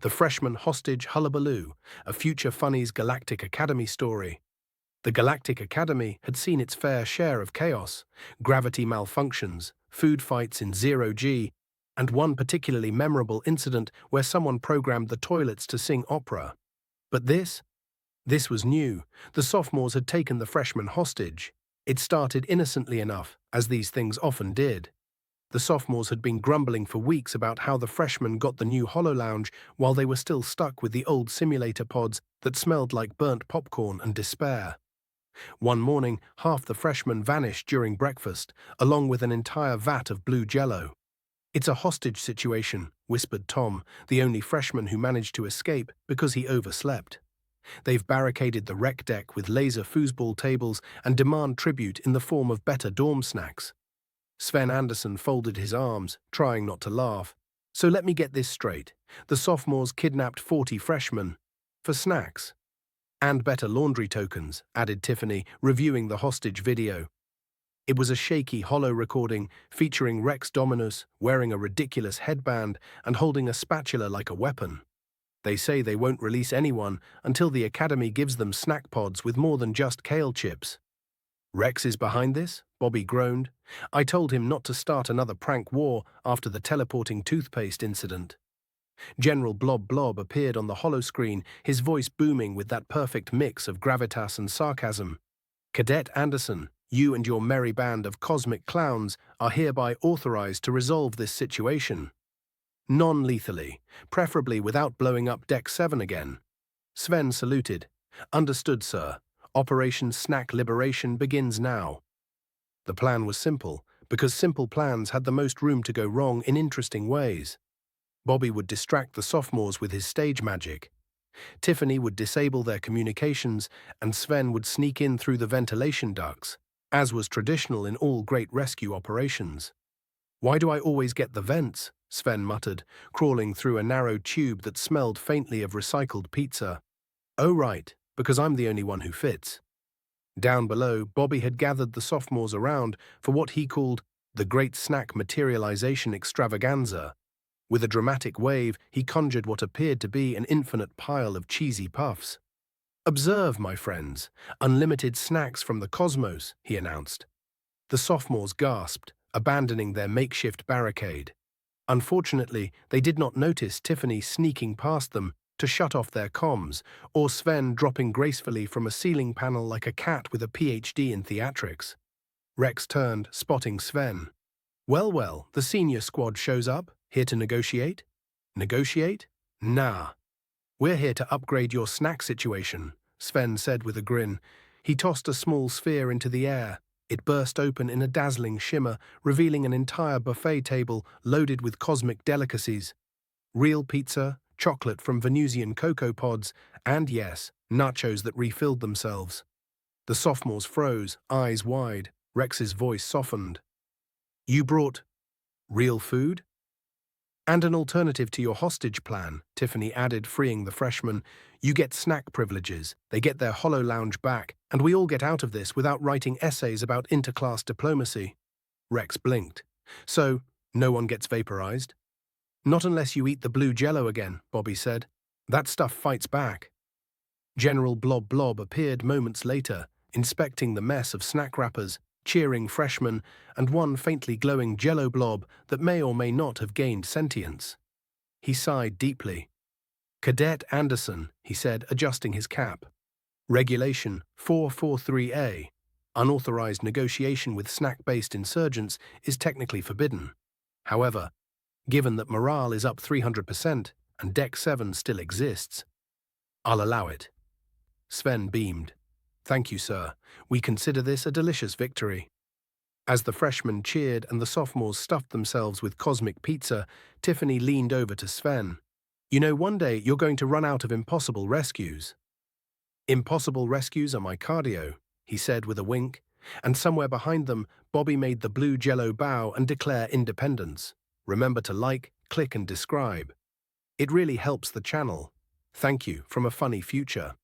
The freshman hostage hullabaloo, a Future Funnies Galactic Academy story. The Galactic Academy had seen its fair share of chaos, gravity malfunctions, food fights in zero-G, and one particularly memorable incident where someone programmed the toilets to sing opera. But this was new. The sophomores had taken the freshmen hostage. It started innocently enough, as these things often did. The sophomores had been grumbling for weeks about how the freshmen got the new HoloLounge while they were still stuck with the old simulator pods that smelled like burnt popcorn and despair. One morning, half the freshmen vanished during breakfast, along with an entire vat of blue jello. "It's a hostage situation," whispered Tom, the only freshman who managed to escape because he overslept. "They've barricaded the rec deck with laser foosball tables and demand tribute in the form of better dorm snacks." Sven Anderson folded his arms, trying not to laugh. "So let me get this straight. The sophomores kidnapped 40 freshmen for snacks. And better laundry tokens," added Tiffany, reviewing the hostage video. It was a shaky, hollow recording featuring Rex Dominus wearing a ridiculous headband and holding a spatula like a weapon. "They say they won't release anyone until the Academy gives them snack pods with more than just kale chips." "Rex is behind this?" Bobby groaned. "I told him not to start another prank war after the teleporting toothpaste incident." General Blob Blob appeared on the holoscreen, his voice booming with that perfect mix of gravitas and sarcasm. "Cadet Anderson, you and your merry band of cosmic clowns are hereby authorized to resolve this situation. Non-lethally, preferably without blowing up Deck 7 again." Sven saluted. "Understood, sir. Operation Snack Liberation begins now." The plan was simple, because simple plans had the most room to go wrong in interesting ways. Bobby would distract the sophomores with his stage magic. Tiffany would disable their communications, and Sven would sneak in through the ventilation ducts, as was traditional in all great rescue operations. "Why do I always get the vents?" Sven muttered, crawling through a narrow tube that smelled faintly of recycled pizza. "Oh right, because I'm the only one who fits." Down below, Bobby had gathered the sophomores around for what he called the Great Snack Materialization Extravaganza. With a dramatic wave, he conjured what appeared to be an infinite pile of cheesy puffs. "Observe, my friends, unlimited snacks from the cosmos," he announced. The sophomores gasped, abandoning their makeshift barricade. Unfortunately, they did not notice Tiffany sneaking past them to shut off their comms, or Sven dropping gracefully from a ceiling panel like a cat with a PhD in theatrics. Rex turned, spotting Sven. Well, the senior squad shows up, here to negotiate?" "Negotiate? Nah. We're here to upgrade your snack situation," Sven said with a grin. He tossed a small sphere into the air. It burst open in a dazzling shimmer, revealing an entire buffet table loaded with cosmic delicacies. Real pizza, chocolate from Venusian cocoa pods, and yes, nachos that refilled themselves. The sophomores froze, eyes wide. Rex's voice softened. "You brought real food?" "And an alternative to your hostage plan," Tiffany added, freeing the freshmen. "You get snack privileges, they get their HoloLounge back, and we all get out of this without writing essays about interclass diplomacy." Rex blinked. "So, no one gets vaporized?" "Not unless you eat the blue jello again," Bobby said. "That stuff fights back." General Blob Blob appeared moments later, inspecting the mess of snack wrappers, cheering freshmen, and one faintly glowing jello blob that may or may not have gained sentience. He sighed deeply. "Cadet Anderson," he said, adjusting his cap. "Regulation 443A, unauthorized negotiation with snack-based insurgents, is technically forbidden. However, given that morale is up 300% and Deck 7 still exists, I'll allow it." Sven beamed. "Thank you, sir. We consider this a delicious victory." As the freshmen cheered and the sophomores stuffed themselves with cosmic pizza, Tiffany leaned over to Sven. "You know, one day you're going to run out of impossible rescues." "Impossible rescues are my cardio," he said with a wink, and somewhere behind them, Bobby made the blue jello bow and declare independence. "Remember to like, click and describe. It really helps the channel. Thank you from a funny future."